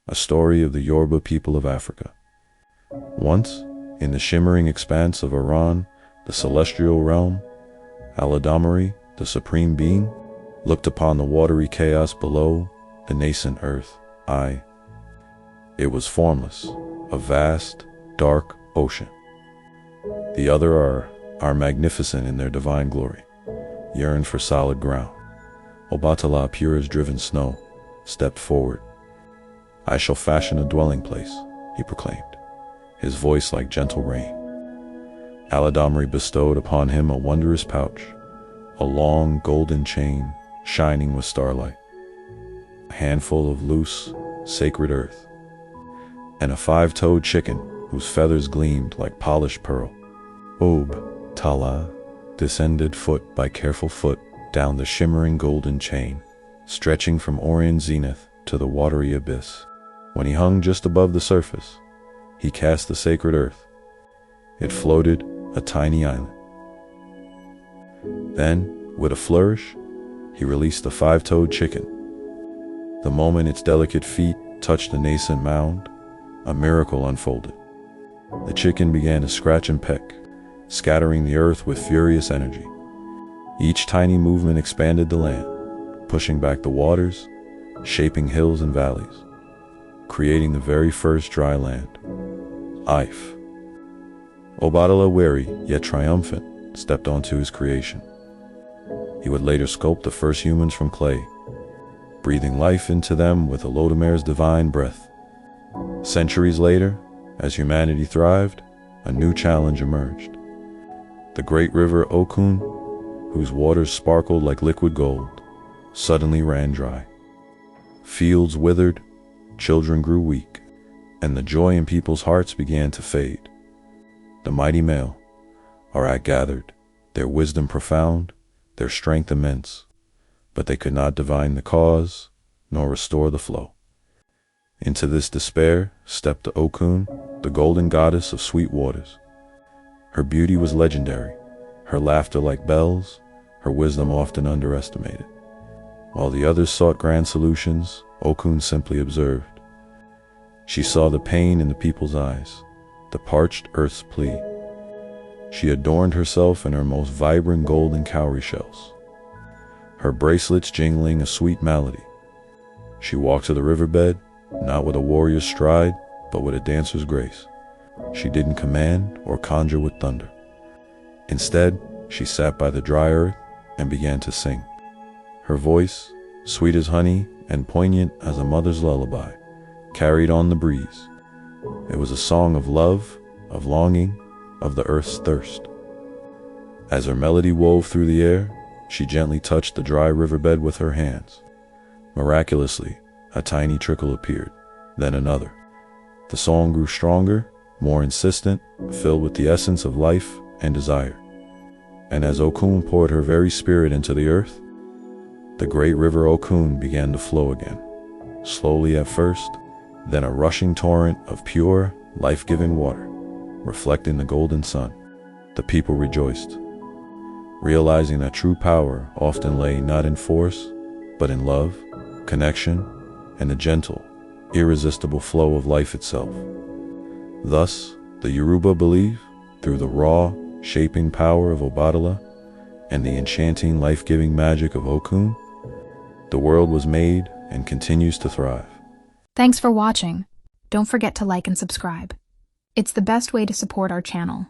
a story of the Yoruba people of Africa. Once, in the shimmering expanse of Iran, the celestial realm, Aladamari, the supreme being, looked upon the watery chaos below the nascent earth. It was formless, a vast, dark ocean. The other are magnificent in their divine glory, yearned for solid ground. Obatala, pure as driven snow, stepped forward. "I shall fashion a dwelling place," he proclaimed, his voice like gentle rain. Aladamri bestowed upon him a wondrous pouch, a long golden chain shining with starlight, a handful of loose, sacred earth, and a 5-toed chicken whose feathers gleamed like polished pearl. Tala descended foot by careful foot down the shimmering golden chain, stretching from Orion's zenith to the watery abyss. When he hung just above the surface, he cast the sacred earth. It floated, a tiny island. Then, with a flourish, he released the 5-toed chicken. The moment its delicate feet touched the nascent mound, a miracle unfolded. The chicken began to scratch and peck, scattering the earth with furious energy. Each tiny movement expanded the land, pushing back the waters, shaping hills and valleys, creating the very first dry land. Obatala, wary yet triumphant, stepped onto his creation. He would later sculpt the first humans from clay, breathing life into them with Olodomer's divine breath. Centuries later, as humanity thrived, a new challenge emerged. The great river Okun, whose waters sparkled like liquid gold, suddenly ran dry. Fields withered, children grew weak, and the joy in people's hearts began to fade. The mighty male, Arak, gathered, their wisdom profound, their strength immense, but they could not divine the cause, nor restore the flow. Into this despair stepped the Okun, the golden goddess of sweet waters. Her beauty was legendary, her laughter like bells, her wisdom often underestimated. While the others sought grand solutions, Okun simply observed. She saw the pain in the people's eyes, the parched earth's plea. She adorned herself in her most vibrant golden cowrie shells, her bracelets jingling a sweet melody. She walked to the riverbed, not with a warrior's stride, but with a dancer's grace. She didn't command or conjure with thunder. Instead, she sat by the dry earth and began to sing. Her voice, sweet as honey and poignant as a mother's lullaby, carried on the breeze. It was a song of love, of longing, of the earth's thirst. As her melody wove through the air, she gently touched the dry riverbed with her hands. Miraculously, a tiny trickle appeared, then another. The song grew stronger, more insistent, filled with the essence of life and desire. And as Okun poured her very spirit into the earth, the great river Okun began to flow again, slowly at first, then a rushing torrent of pure, life-giving water, reflecting the golden sun. The people rejoiced, realizing that true power often lay not in force, but in love, connection, and the gentle, irresistible flow of life itself. Thus, the Yoruba believe, through the raw, shaping power of Obatala and the enchanting, life-giving magic of Okun, the world was made and continues to thrive. Thanks for watching. Don't forget to like and subscribe. It's the best way to support our channel.